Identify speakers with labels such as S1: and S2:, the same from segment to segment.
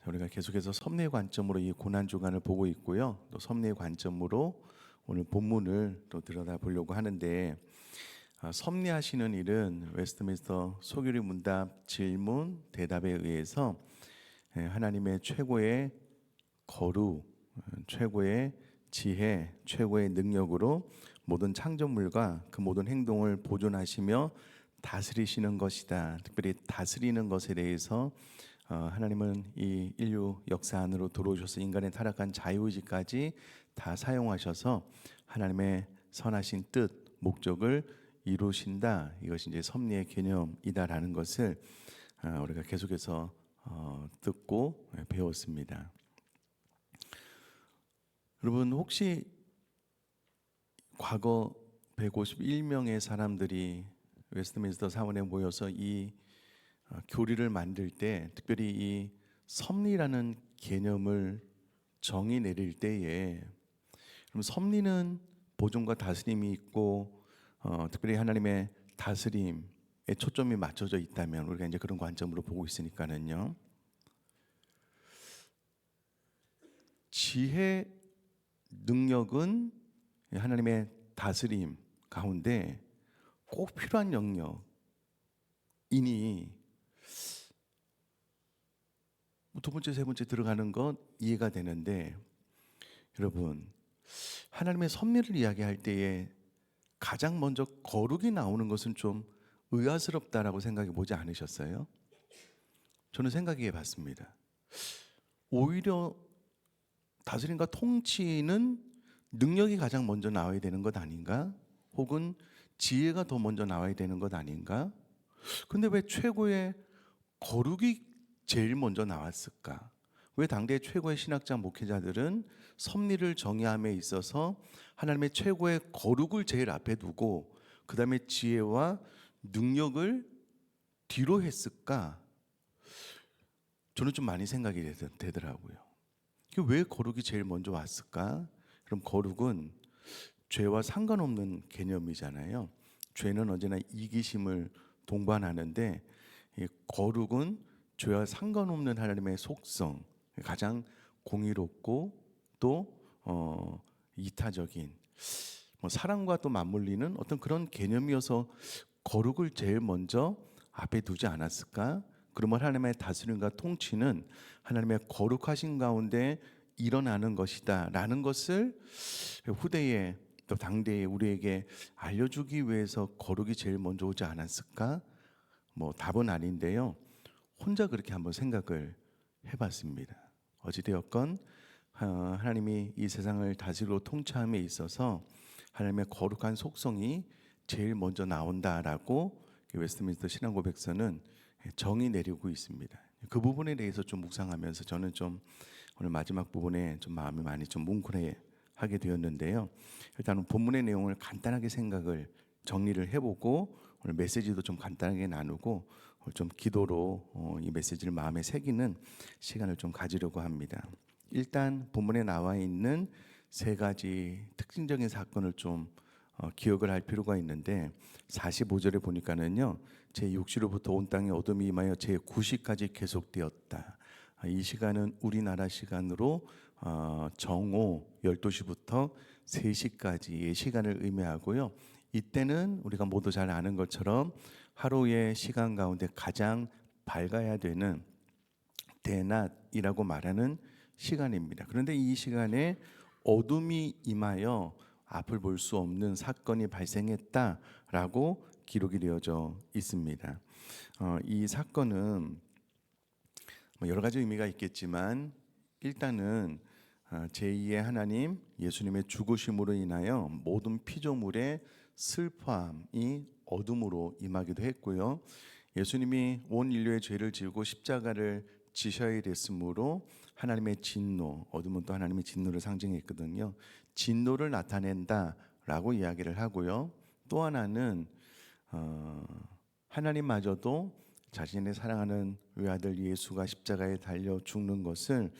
S1: 우리가 계속해서 섭리의 관점으로 이 고난 주간을 보고 있고요. 또 섭리의 관점으로 오늘 본문을 또 들여다보려고 하는데, 섭리하시는 일은 웨스트민스터 소규리 문답 질문 대답에 의해서 하나님의 최고의 거룩, 최고의 지혜, 최고의 능력으로 모든 창조물과 그 모든 행동을 보존하시며 다스리시는 것이다. 특별히 다스리는 것에 대해서 하나님은 이 인류 역사 안으로 들어오셔서 인간의 타락한 자유의지까지 다 사용하셔서 하나님의 선하신 뜻, 목적을 이루신다. 이것이 이제 섭리의 개념이다라는 것을 우리가 계속해서 듣고 배웠습니다. 여러분, 혹시 과거 151명의 사람들이 웨스트민스터 사원에 모여서 이 교리를 만들 때, 특별히 이 섭리라는 개념을 정의 내릴 때에, 그럼 섭리는 보존과 다스림이 있고, 특별히 하나님의 다스림에 초점이 맞춰져 있다면, 우리가 이제 그런 관점으로 보고 있으니까는요. 지혜, 능력은 하나님의 다스림 가운데 꼭 필요한 영역이니, 두 번째, 세 번째 들어가는 것 이해가 되는데, 여러분, 하나님의 섭리를 이야기할 때에 가장 먼저 거룩이 나오는 것은 좀 의아스럽다라고 생각해 보지 않으셨어요? 저는 생각해 봤습니다. 오히려 다스림과 통치는 능력이 가장 먼저 나와야 되는 것 아닌가? 혹은 지혜가 더 먼저 나와야 되는 것 아닌가? 근데 왜 최고의 거룩이 제일 먼저 나왔을까? 왜 당대 최고의 신학자 목회자들은 섭리를 정의함에 있어서 하나님의 최고의 거룩을 제일 앞에 두고 그 다음에 지혜와 능력을 뒤로 했을까? 저는 좀 많이 생각이 되더라고요. 왜 거룩이 제일 먼저 왔을까? 그럼 거룩은 죄와 상관없는 개념이잖아요. 죄는 언제나 이기심을 동반하는데, 이 거룩은 죄와 상관없는 하나님의 속성, 가장 공의롭고 또 이타적인, 사랑과 또 맞물리는 어떤 그런 개념이어서 거룩을 제일 먼저 앞에 두지 않았을까? 그러면 하나님의 다스림과 통치는 하나님의 거룩하신 가운데 일어나는 것이다 라는 것을 후대에 또 당대에 우리에게 알려주기 위해서 거룩이 제일 먼저 오지 않았을까? 답은 아닌데요, 혼자 그렇게 한번 생각을 해봤습니다. 어찌되었건 하나님이 이 세상을 다스리고 통치함에 있어서 하나님의 거룩한 속성이 제일 먼저 나온다라고 웨스트민스터 신앙고백서는 정의 내리고 있습니다. 그 부분에 대해서 좀 묵상하면서 저는 좀 오늘 마지막 부분에 좀 마음이 많이 좀 뭉클하게 되었는데요. 일단은 본문의 내용을 간단하게 생각을 정리를 해보고 오늘 메시지도 좀 간단하게 나누고 좀 기도로 이 메시지를 마음에 새기는 시간을 좀 가지려고 합니다. 일단 본문에 나와 있는 세 가지 특징적인 사건을 좀 기억을 할 필요가 있는데, 45절에 보니까는요, 제6시로부터 온 땅에 어둠이 임하여 제9시까지 계속되었다. 이 시간은 우리나라 시간으로 정오 12시부터 3시까지의 시간을 의미하고요. 이때는 우리가 모두 잘 아는 것처럼 하루의 시간 가운데 가장 밝아야 되는 대낮이라고 말하는 시간입니다. 그런데 이 시간에 어둠이 임하여 앞을 볼 수 없는 사건이 발생했다라고 기록이 되어져 있습니다. 이 사건은 여러 가지 의미가 있겠지만, 일단은 제2의 하나님 예수님의 죽으심으로 인하여 모든 피조물의 슬퍼함이 어둠으로 임하기도 했고요. 예수님이 온 인류의 죄를 지고 십자가를 지셔야 됐으므로 하나님의 진노, 어둠은 또 하나님의 진노를 상징했거든요. 진노를 나타낸다라고 이야기를 하고요. 또 하나는 하나님마저도 자신의 사랑하는 외아들 예수가 십자가에 달려 죽는 것을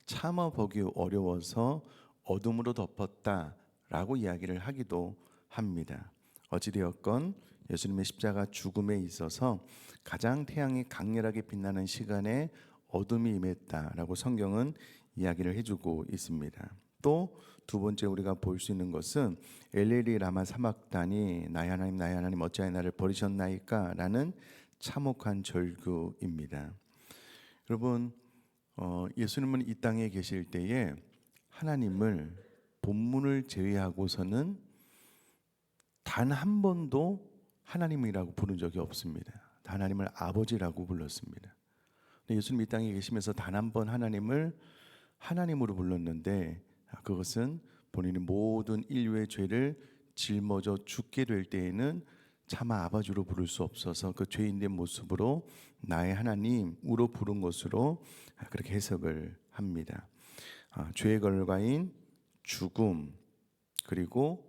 S1: 참아보기 어려워서 어둠으로 덮었다라고 이야기를 하기도 합니다. 어찌되었건 예수님의 십자가 죽음에 있어서 가장 태양이 강렬하게 빛나는 시간에 어둠이 임했다라고 성경은 이야기를 해주고 있습니다. 또 두 번째 우리가 볼 수 있는 것은 엘레리 라마 사막단이 나의 하나님 어찌하여 나를 버리셨나이까 라는 참혹한 절규입니다. 여러분, 예수님은 이 땅에 계실 때에 하나님을 본문을 제외하고서는 단 한 번도 하나님이라고 부른 적이 없습니다. 하나님을 아버지라고 불렀습니다. 예수님 이 땅에 계시면서 단 한 번 하나님을 하나님으로 불렀는데 그것은 본인이 모든 인류의 죄를 짊어져 죽게 될 때에는 차마 아버지로 부를 수 없어서 그 죄인된 모습으로 나의 하나님으로 부른 것으로 그렇게 해석을 합니다. 죄의 결과인 죽음 그리고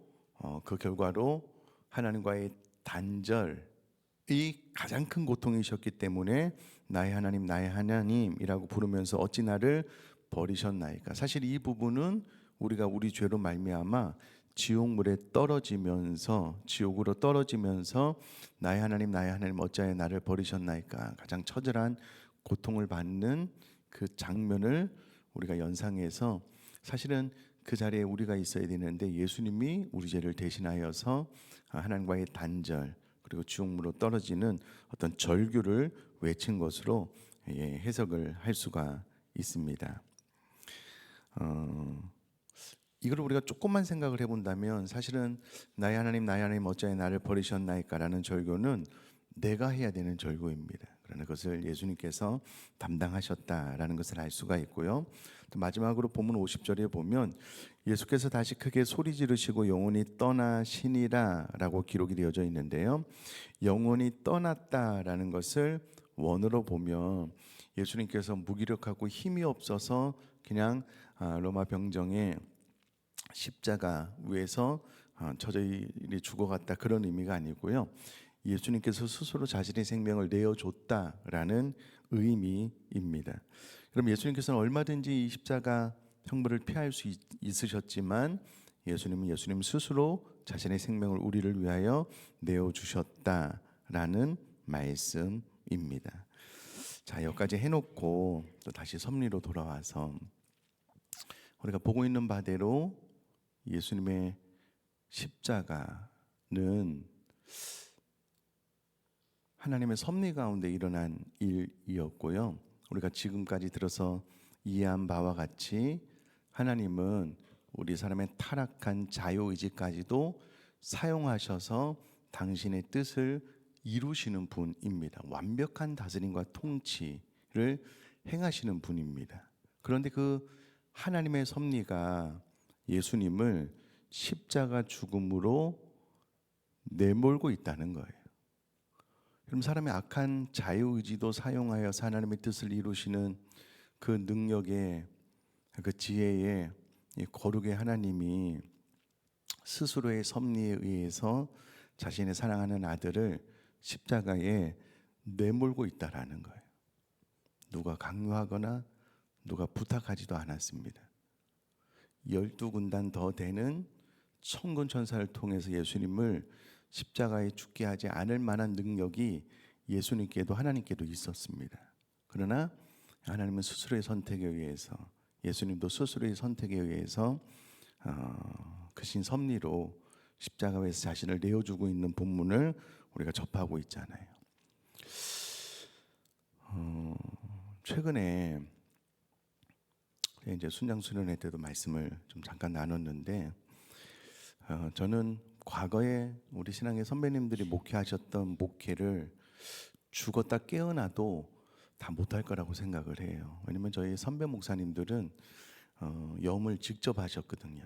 S1: 그 결과로 하나님과의 단절이 가장 큰 고통이셨기 때문에 나의 하나님이라고 부르면서 어찌 나를 버리셨나이까. 사실 이 부분은 우리가 우리 죄로 말미암아 지옥으로 떨어지면서 나의 하나님 어찌하여 나를 버리셨나이까 가장 처절한 고통을 받는 그 장면을 우리가 연상해서 사실은 그 자리에 우리가 있어야 되는데 예수님이 우리 죄를 대신하여서 하나님과의 단절 그리고 지옥으로 떨어지는 어떤 절규를 외친 것으로 해석을 할 수가 있습니다. 이걸 우리가 조금만 생각을 해본다면 사실은 나의 하나님 어찌하여 나를 버리셨나이까라는 절규는 내가 해야 되는 절규입니다. 그러나 그것을 예수님께서 담당하셨다라는 것을 알 수가 있고요. 또 마지막으로 본문 50절에 보면 예수께서 다시 크게 소리 지르시고 영혼이 떠나시니라라고 기록이 되어져 있는데요. 영혼이 떠났다라는 것을 원어로 보면 예수님께서 무기력하고 힘이 없어서 그냥 로마 병정에 십자가 위에서 처저히 죽어갔다 그런 의미가 아니고요. 예수님께서 스스로 자신의 생명을 내어줬다라는 의미입니다. 그럼 예수님께서는 얼마든지 이 십자가 형벌을 피할 수 있으셨지만 예수님 스스로 자신의 생명을 우리를 위하여 내어주셨다라는 말씀입니다. 자, 여기까지 해놓고 또 다시 섭리로 돌아와서 우리가 보고 있는 바대로 예수님의 십자가는 하나님의 섭리 가운데 일어난 일이었고요. 우리가 지금까지 들어서 이해한 바와 같이 하나님은 우리 사람의 타락한 자유의지까지도 사용하셔서 당신의 뜻을 이루시는 분입니다. 완벽한 다스림과 통치를 행하시는 분입니다. 그런데 그 하나님의 섭리가 예수님을 십자가 죽음으로 내몰고 있다는 거예요. 그럼 사람의 악한 자유의지도 사용하여서 하나님의 뜻을 이루시는 그 능력의 그 지혜의 거룩의 하나님이 스스로의 섭리에 의해서 자신의 사랑하는 아들을 십자가에 내몰고 있다라는 거예요. 누가 강요하거나 누가 부탁하지도 않았습니다. 12군단 더 되는 천군 천사를 통해서 예수님을 십자가에 죽게 하지 않을 만한 능력이 예수님께도 하나님께도 있었습니다. 그러나 하나님은 스스로의 선택에 의해서 예수님도 스스로의 선택에 의해서 크신 섭리로 십자가에서 자신을 내어주고 있는 본문을 우리가 접하고 있잖아요. 최근에 이제 순장수련회 때도 말씀을 좀 잠깐 나눴는데 저는 과거에 우리 신앙의 선배님들이 목회하셨던 목회를 죽었다 깨어나도 다 못할 거라고 생각을 해요. 왜냐면 저희 선배 목사님들은 염을 직접 하셨거든요.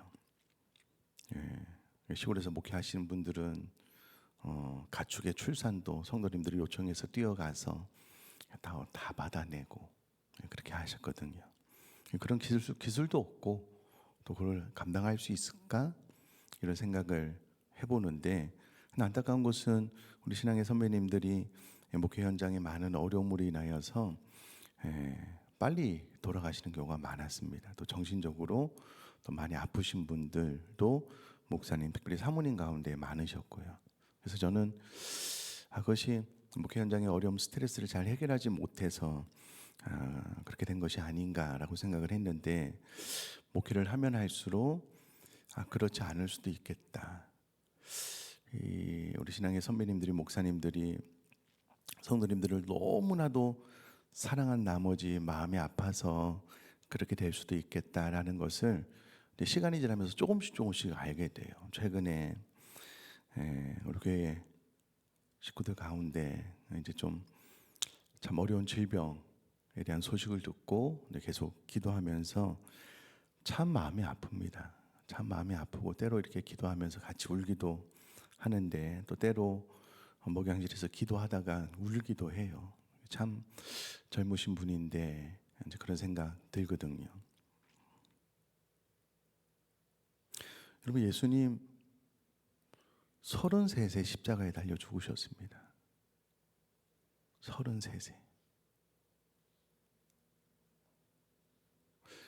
S1: 시골에서 목회하시는 분들은 가축의 출산도 성도님들이 요청해서 뛰어가서 다 받아내고 그렇게 하셨거든요. 그런 기술도 없고 또 그걸 감당할 수 있을까 이런 생각을 해보는데 안타까운 것은 우리 신앙의 선배님들이 목회 현장에 많은 어려움으로 인하여서 빨리 돌아가시는 경우가 많았습니다. 또 정신적으로 또 많이 아프신 분들도 목사님 특별히 사모님 가운데 많으셨고요. 그래서 저는 그것이 목회 현장의 어려움 스트레스를 잘 해결하지 못해서 그렇게 된 것이 아닌가라고 생각을 했는데, 목회를 하면 할수록 그렇지 않을 수도 있겠다. 우리 신앙의 선배님들이, 목사님들이 성도님들을 너무나도 사랑한 나머지 마음이 아파서 그렇게 될 수도 있겠다라는 것을 시간이 지나면서 조금씩 알게 돼요. 최근에 우리 교회 식구들 가운데 이제 좀 참 어려운 질병에 대한 소식을 듣고 계속 기도하면서 참 마음이 아픕니다. 참 마음이 아프고, 때로 이렇게 기도하면서 같이 울기도 하는데, 또 때로 목양실에서 기도하다가 울기도 해요. 참 젊으신 분인데 이제 그런 생각 들거든요. 여러분, 예수님 33세 십자가에 달려 죽으셨습니다. 33세.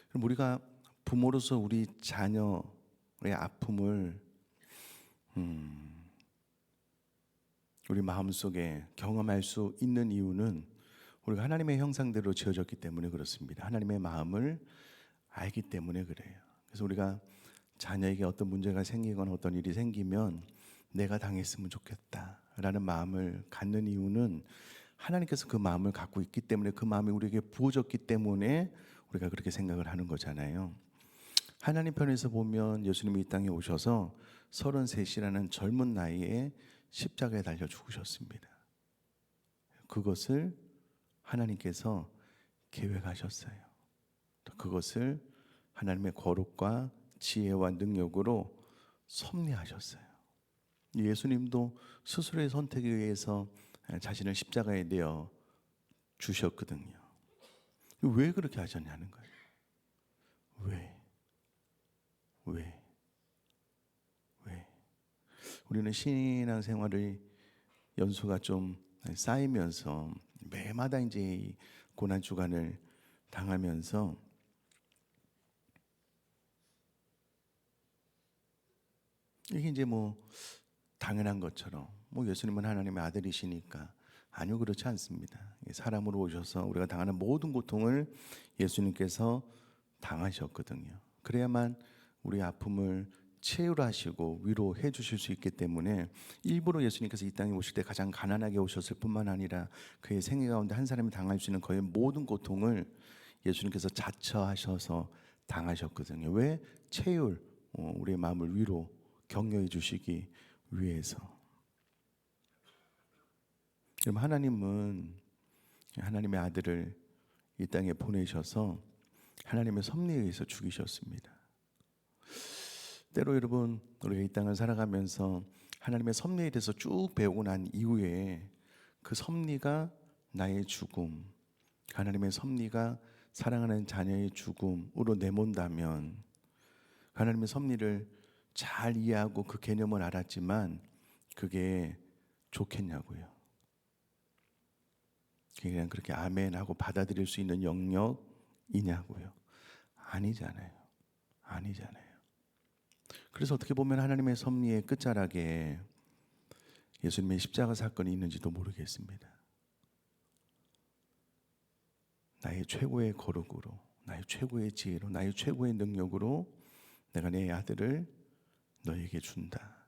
S1: 그럼 우리가 부모로서 우리 자녀의 아픔을 우리 마음속에 경험할 수 있는 이유는 우리가 하나님의 형상대로 지어졌기 때문에 그렇습니다. 하나님의 마음을 알기 때문에 그래요. 그래서 우리가 자녀에게 어떤 문제가 생기거나 어떤 일이 생기면 내가 당했으면 좋겠다라는 마음을 갖는 이유는 하나님께서 그 마음을 갖고 있기 때문에, 그 마음이 우리에게 부어졌기 때문에 우리가 그렇게 생각을 하는 거잖아요. 하나님 편에서 보면 예수님이 이 땅에 오셔서 33이라는 젊은 나이에 십자가에 달려 죽으셨습니다. 그것을 하나님께서 계획하셨어요. 또 그것을 하나님의 거룩과 지혜와 능력으로 섭리하셨어요. 예수님도 스스로의 선택에 의해서 자신을 십자가에 내어 주셨거든요. 왜 그렇게 하셨냐는 거예요. 왜? 우리는 신앙생활의 연수가 좀 쌓이면서 매마다 이제 이 고난 주간을 당하면서 이게 이제 뭐 당연한 것처럼, 뭐 예수님은 하나님의 아들이시니까, 아니요, 그렇지 않습니다. 사람으로 오셔서 우리가 당하는 모든 고통을 예수님께서 당하셨거든요. 그래야만 우리 아픔을 치유하시고 위로해 주실 수 있기 때문에, 일부러 예수님께서 이 땅에 오실 때 가장 가난하게 오셨을 뿐만 아니라 그의 생애 가운데 한 사람이 당할 수 있는 거의 모든 고통을 예수님께서 자처하셔서 당하셨거든요. 왜? 우리의 마음을 위로 격려해 주시기 위해서. 그럼 하나님은 하나님의 아들을 이 땅에 보내셔서 하나님의 섭리에 의해서 죽이셨습니다. 때로 여러분, 우리가 이 땅을 살아가면서 하나님의 섭리에 대해서 쭉 배우고 난 이후에 그 섭리가 나의 죽음, 하나님의 섭리가 사랑하는 자녀의 죽음으로 내몬다면, 하나님의 섭리를 잘 이해하고 그 개념을 알았지만 그게 좋겠냐고요. 그냥 그렇게 아멘 하고 받아들일 수 있는 영역이냐고요. 아니잖아요. 그래서 어떻게 보면 하나님의 섭리의 끝자락에 예수님의 십자가 사건이 있는지도 모르겠습니다. 나의 최고의 거룩으로, 나의 최고의 지혜로, 나의 최고의 능력으로 내가 내 아들을 너에게 준다.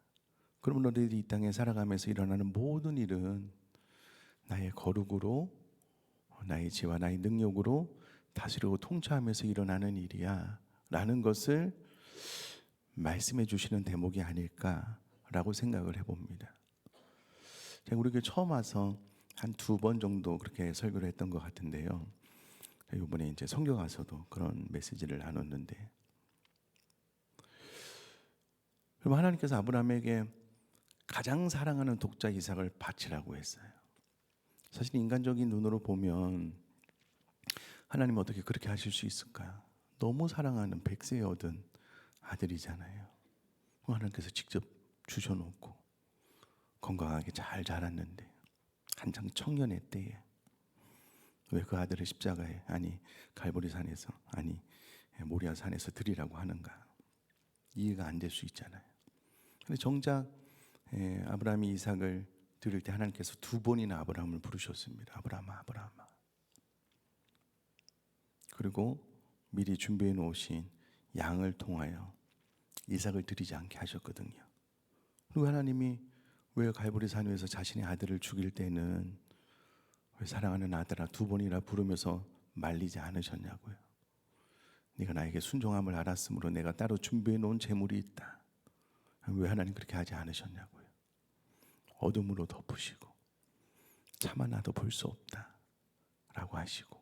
S1: 그러면 너희들이 이 땅에 살아가면서 일어나는 모든 일은 나의 거룩으로, 나의 지혜와 나의 능력으로 다스리고 통치하면서 일어나는 일이야 라는 것을 말씀해 주시는 대목이 아닐까라고 생각을 해봅니다. 제가 우리 교회 처음 와서 한 2번 정도 그렇게 설교를 했던 것 같은데요. 이번에 이제 선교 가서도 그런 메시지를 나눴는데, 그럼 하나님께서 아브라함에게 가장 사랑하는 독자 이삭을 바치라고 했어요. 사실 인간적인 눈으로 보면 하나님 어떻게 그렇게 하실 수 있을까? 너무 사랑하는 100세에 얻은 아들이잖아요. 하나님께서 직접 주셔놓고 건강하게 잘 자랐는데 한창 청년의 때에 왜 그 아들을 십자가에, 아니 갈보리산에서, 아니 모리아산에서 드리라고 하는가? 이해가 안 될 수 있잖아요. 근데 정작 아브라함이 이삭을 드릴 때 하나님께서 2번이나 아브라함을 부르셨습니다. 아브라함아. 그리고 미리 준비해 놓으신 양을 통하여 이삭을 드리지 않게 하셨거든요. 그리고 하나님이 왜 갈보리 산 위에서 자신의 아들을 죽일 때는 왜 사랑하는 아들아 두 번이나 부르면서 말리지 않으셨냐고요. 네가 나에게 순종함을 알았으므로 내가 따로 준비해 놓은 재물이 있다. 왜 하나님 그렇게 하지 않으셨냐고요. 어둠으로 덮으시고 차마 나도 볼 수 없다 라고 하시고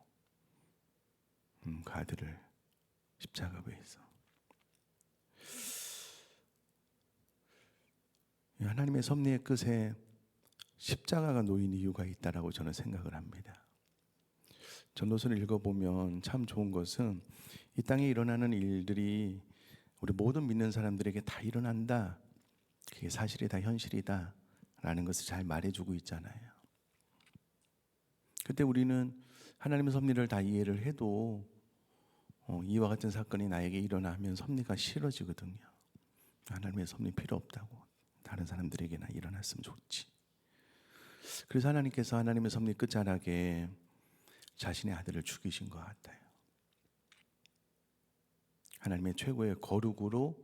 S1: 그 아들을 십자가 위에서 하나님의 섭리의 끝에 십자가가 놓인 이유가 있다라고 저는 생각을 합니다. 전도서를 읽어보면 참 좋은 것은 이 땅에 일어나는 일들이 우리 모든 믿는 사람들에게 다 일어난다, 그게 사실이다, 현실이다 라는 것을 잘 말해주고 있잖아요. 그때 우리는 하나님의 섭리를 다 이해를 해도 이와 같은 사건이 나에게 일어나면 섭리가 싫어지거든요. 하나님의 섭리 필요 없다고, 다른 사람들에게나 일어났으면 좋지. 그래서 하나님께서 하나님의 섭리 끝자락에 자신의 아들을 죽이신 것 같아요. 하나님의 최고의 거룩으로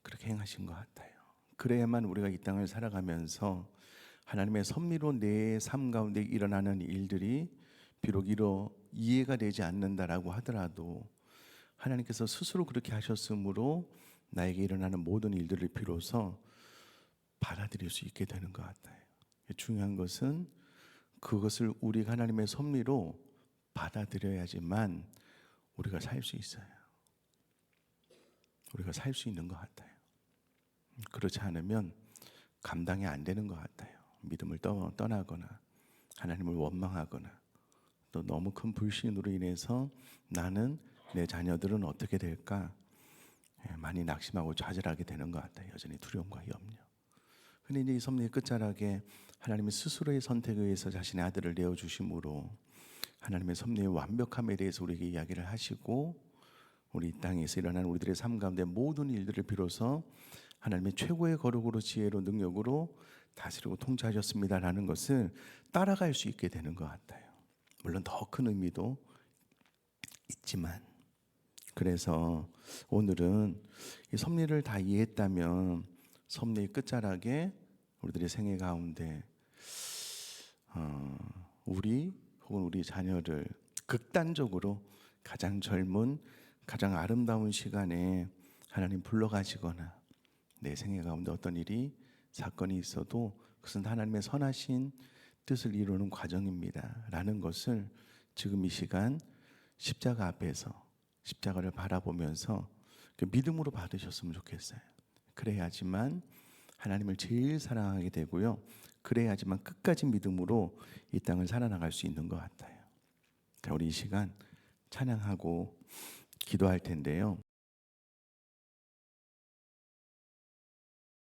S1: 그렇게 행하신 것 같아요. 그래야만 우리가 이 땅을 살아가면서 하나님의 섭리로 내 삶 가운데 일어나는 일들이 비록 이해가 되지 않는다라고 하더라도 하나님께서 스스로 그렇게 하셨으므로 나에게 일어나는 모든 일들을 비로소 받아들일 수 있게 되는 것 같아요. 중요한 것은 그것을 우리가 하나님의 섭리로 받아들여야지만 우리가 살 수 있어요. 우리가 살 수 있는 것 같아요. 그렇지 않으면 감당이 안 되는 것 같아요. 믿음을 떠나거나 하나님을 원망하거나 또 너무 큰 불신으로 인해서 나는 내 자녀들은 어떻게 될까 많이 낙심하고 좌절하게 되는 것 같아요. 여전히 두려움과 염려. 근데 이제 이 섭리의 끝자락에 하나님의 스스로의 선택에 의해서 자신의 아들을 내어주심으로 하나님의 섭리의 완벽함에 대해서 우리에게 이야기를 하시고 우리 이 땅에서 일어난 우리들의 삶 가운데 모든 일들을 비로소 하나님의 최고의 거룩으로 지혜로 능력으로 다스리고 통치하셨습니다라는 것을 따라갈 수 있게 되는 것 같아요. 물론 더 큰 의미도 있지만, 그래서 오늘은 이 섭리를 다 이해했다면 섭리의 끝자락에 우리들의 생애 가운데 우리 혹은 우리 자녀를 극단적으로 가장 젊은 가장 아름다운 시간에 하나님 불러가시거나 내 생애 가운데 어떤 일이 사건이 있어도 그것은 하나님의 선하신 뜻을 이루는 과정입니다 라는 것을 지금 이 시간 십자가 앞에서 십자가를 바라보면서 믿음으로 받으셨으면 좋겠어요. 그래야지만 하나님을 제일 사랑하게 되고요, 그래야지만 끝까지 믿음으로 이 땅을 살아나갈 수 있는 것 같아요. 우리 이 시간 찬양하고 기도할 텐데요.